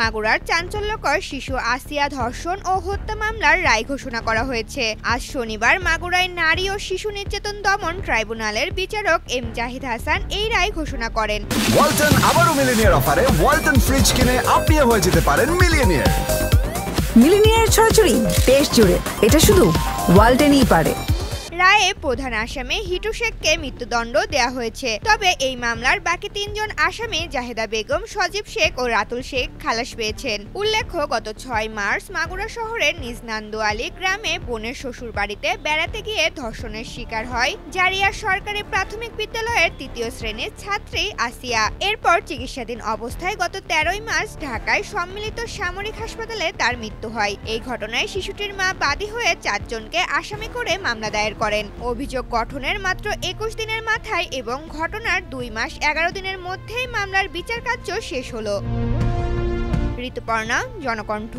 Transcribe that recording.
মাগুরার চাঞ্চল্যকর শিশু আসিয়া ধর্ষণ ও হত্যা মামলার রায় ঘোষণা করা হয়েছে। আজ শনিবার মাগুরায় নারী ও শিশু নির্যাতন দমন ট্রাইব্যুনালের বিচারক এম জাহিদ হাসান এই রায় ঘোষণা করেন। ওয়ালটন আবারও মিলিনিয়ার অফারে ওয়ালটন ফ্রিজ কিনে আপনিও হয়ে যেতে পারেন মিলিয়নিয়ার। মিলিনিয়ার ছড়াছড়ি দেশ জুড়ে, এটা শুধু ওয়ালটনই পারে। রায়ে প্রধান আসামি হিটু শেখকে মৃত্যুদণ্ড দেওয়া হয়েছে। তবে এই মামলার বাকি ৩ জন আসামি জাহেদা বেগম, সজীব শেখ ও রাতুল শেখ খালাস পেয়েছেন। উল্লেখ্য, গত ৬ মার্চ মাগুরা শহরের নিজ নান্দোয়ালি গ্রামে বোনের শ্বশুর বাড়িতে বেড়াতে গিয়ে ধর্ষণের শিকার হয় জারিয়া সরকারি প্রাথমিক বিদ্যালয়ের ৩য় শ্রেণীর ছাত্রী আসিয়া। এরপর চিকিৎসাধীন অবস্থায় গত ১৩ মার্চ ঢাকায় সম্মিলিত সামরিক হাসপাতালে তার মৃত্যু হয়। এই ঘটনায় শিশুটির মা বাদী হয়ে ৪ জনকে আসামি করে মামলা দায়ের করেন। অভিযোগ গঠনের মাত্র ২১ দিনের মাথায় এবং ঘটনার ২ মাস ১১ দিনের মধ্যেই মামলার বিচার কার্য শেষ হলো। ঋতুপর্ণা, জনকণ্ঠ।